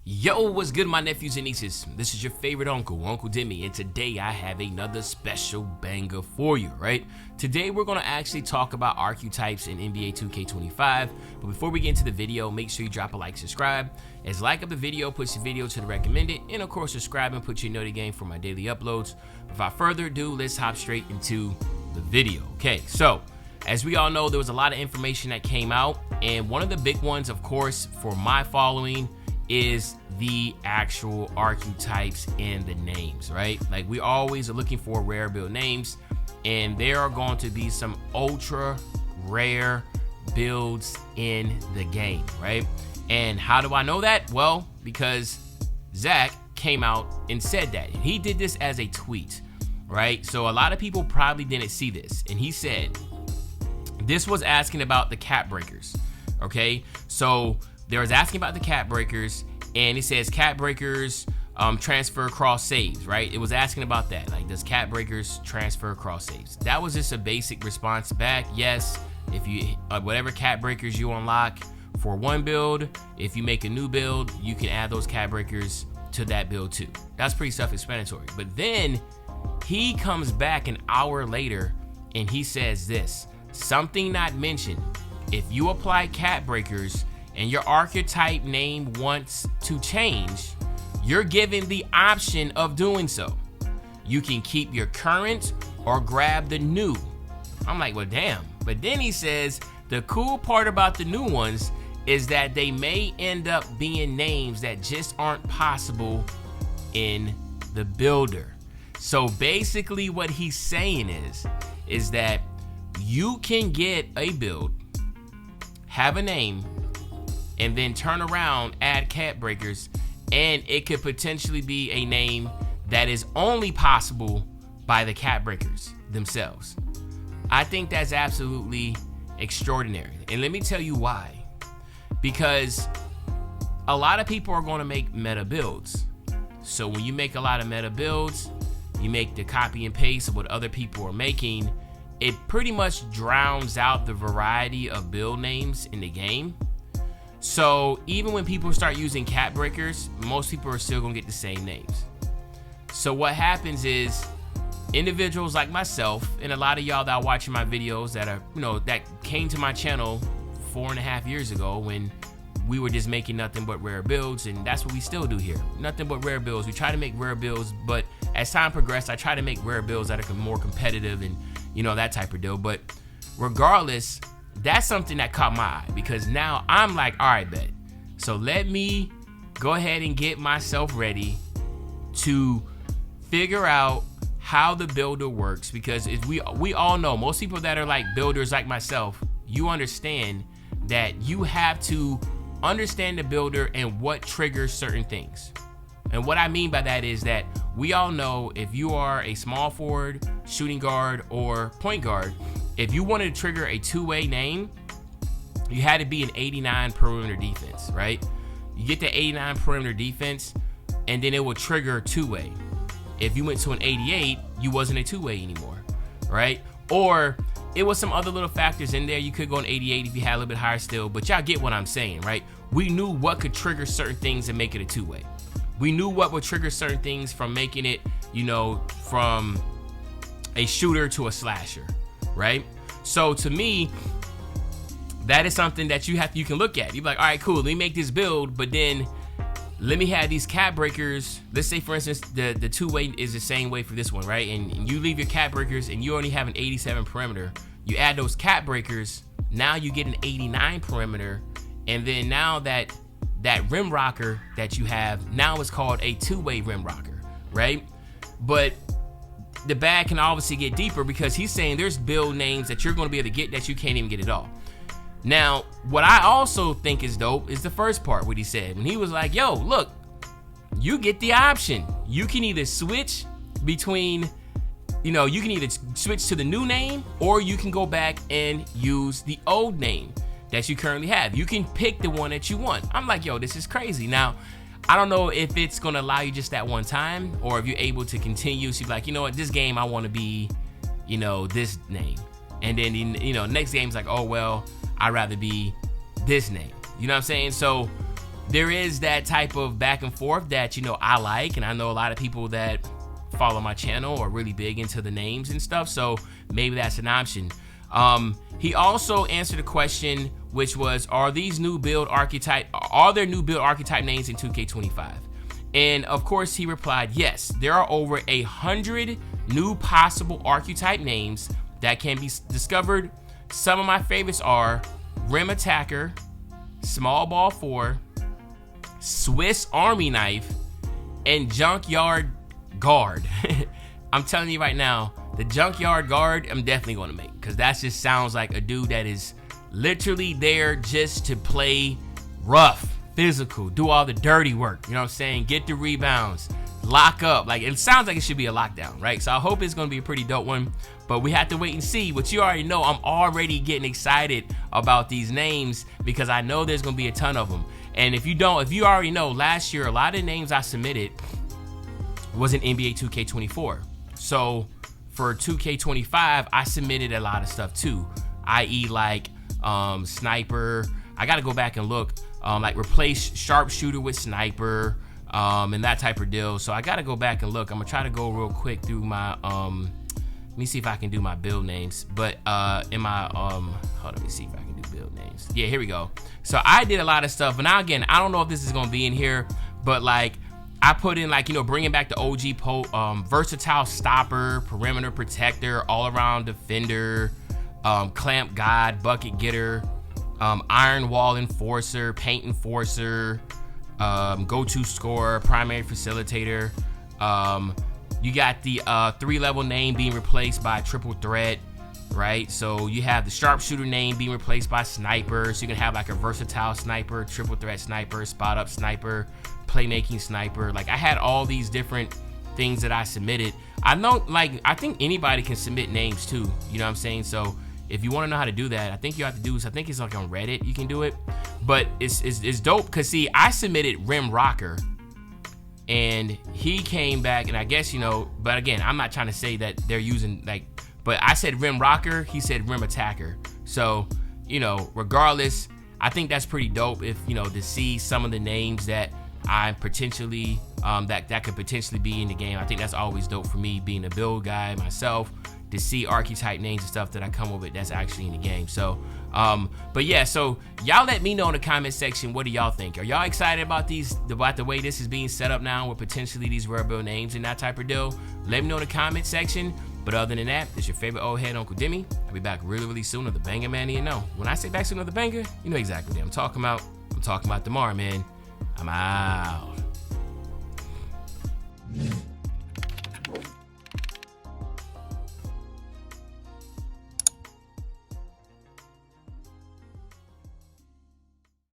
Yo, what's good, my nephews and nieces? This is your favorite uncle, Uncle Demi, and today I have another special banger for you, right? Today we're going to actually talk about archetypes in NBA 2K25, but before we get into the video, make sure you drop a like, subscribe, as like up the video puts the video to the recommended, and of course subscribe and put your note again for my daily uploads. Without further ado, let's hop straight into the video. Okay, so as we all know, there was a lot of information that came out, and one of the big ones, of course, for my following is the actual archetypes and the names, right? Like, we always are looking for rare build names, and there are going to be some ultra rare builds in the game, right? And how do I know that? Well, because Zach came out and said that, and he did this as a tweet, right? So a lot of people probably didn't see this, and he said this was asking about the cap breakers. Okay, so there was asking about the cap breakers, and it says cap breakers transfer across saves, right? It was asking about that, like, does cap breakers transfer across saves? That was just a basic response back. Yes, if you whatever cap breakers you unlock for one build, if you make a new build, you can add those cap breakers to that build too. That's pretty self-explanatory. But then he comes back an hour later and he says this: something not mentioned. If you apply cap breakers and your archetype name wants to change, you're given the option of doing so. You can keep your current or grab the new. I'm like, well, damn. But then he says the cool part about the new ones is that they may end up being names that just aren't possible in the builder. So basically what he's saying is that you can get a build, have a name, and then turn around, add cap breakers, and it could potentially be a name that is only possible by the cap breakers themselves. I think that's absolutely extraordinary. And let me tell you why. Because a lot of people are going to make meta builds. So when you make a lot of meta builds, you make the copy and paste of what other people are making, it pretty much drowns out the variety of build names in the game. So even when people start using cap breakers, most people are still gonna get the same names. So what happens is individuals like myself and a lot of y'all that are watching my videos that are, that came to my channel 4.5 years ago when we were just making nothing but rare builds, and that's what we still do here. Nothing but rare builds. We try to make rare builds, but as time progressed, I try to make rare builds that are more competitive and that type of deal. But regardless, that's something that caught my eye, because now I'm like, all right, bet. So let me go ahead and get myself ready to figure out how the builder works, because we all know, most people that are like builders like myself, you understand that you have to understand the builder and what triggers certain things. And what I mean by that is that we all know if you are a small forward, shooting guard, or point guard, if you wanted to trigger a two-way name, you had to be an 89 perimeter defense, right? You get the 89 perimeter defense, and then it will trigger two-way. If you went to an 88, you wasn't a two-way anymore, right? Or it was some other little factors in there. You could go an 88 if you had a little bit higher still, but y'all get what I'm saying, right? We knew what could trigger certain things and make it a two-way. We knew what would trigger certain things from making it, from a shooter to a slasher, right? So to me, that is something that you can look at. You're like, all right, cool, let me make this build, but then let me have these cap breakers. Let's say, for instance, the two-way is the same way for this one, right? And you leave your cap breakers and you only have an 87 perimeter. You add those cap breakers, now you get an 89 perimeter, and then now that rim rocker that you have, now it's called a two-way rim rocker, right? But the bag can obviously get deeper, because he's saying there's build names that you're going to be able to get that you can't even get at all. Now, what I also think is dope is the first part, what he said, when he was like, yo, look, you get the option. You can either switch between, you can either switch to the new name, or you can go back and use the old name that you currently have. You can pick the one that you want. I'm like, yo, this is crazy. Now, I don't know if it's gonna allow you just that one time, or if you're able to continue. So you're like, you know what, this game I want to be, this name, and then next game's like, oh well, I'd rather be this name. You know what I'm saying? So there is that type of back and forth that, you know, I like, and I know a lot of people that follow my channel are really big into the names and stuff, so maybe that's an option. He also answered a question, which was, are there new build archetype names in 2K25? And of course he replied, yes, there are over 100 new possible archetype names that can be discovered. Some of my favorites are Rim Attacker, Small Ball 4, Swiss Army Knife, and Junkyard Guard. I'm telling you right now, the Junkyard Guard I'm definitely going to make, because that just sounds like a dude that is literally there just to play rough, physical, do all the dirty work, you know what I'm saying, get the rebounds, lock up. Like, it sounds like it should be a lockdown, right? So I hope it's going to be a pretty dope one, but we have to wait and see. But you already know I'm already getting excited about these names because I know there's going to be a ton of them. And if you already know, last year a lot of names I submitted was in NBA 2K24. So for 2K25, I submitted a lot of stuff too, i.e. like sniper. I got to go back and look, like replace sharpshooter with sniper, and that type of deal. So I got to go back and look. I'm gonna try to go real quick through my let me see if I can do my build names. But in my hold on, let me see if I can do build names. Yeah, here we go. So I did a lot of stuff, and now again, I don't know if this is gonna be in here, but like I put in, like, you know, bringing back the OG versatile stopper, perimeter protector, all around defender, clamp god, bucket getter, iron wall enforcer, paint enforcer, go-to scorer, primary facilitator. You got the 3-level name being replaced by triple threat, right? So you have the sharpshooter name being replaced by sniper. So you can have like a versatile sniper, triple threat sniper, spot up sniper, playmaking sniper. Like, I had all these different things that I submitted. I know, like, I think anybody can submit names too, you know what I'm saying? So if you want to know how to do that, I think you have to do is, I think it's like on Reddit you can do it, but it's dope because, see, I submitted Rim Rocker and he came back, and I guess, you know, but again, I'm not trying to say that they're using, like, but I said Rim Rocker, he said Rim Attacker. So, you know, regardless, I think that's pretty dope if, you know, to see some of the names that I potentially that could potentially be in the game. I think that's always dope for me, being a build guy myself, to see archetype names and stuff that I come up with that's actually in the game. So but yeah, so y'all let me know in the comment section, what do y'all think? Are y'all excited about the way this is being set up now with potentially these rare build names and that type of deal? Let me know in the comment section. But other than that, it's your favorite old head, Uncle Demi. I'll be back really soon with the banger, man. You know, when I say back soon with the banger, you know exactly what I'm talking about. I'm talking about tomorrow, man. I'm out.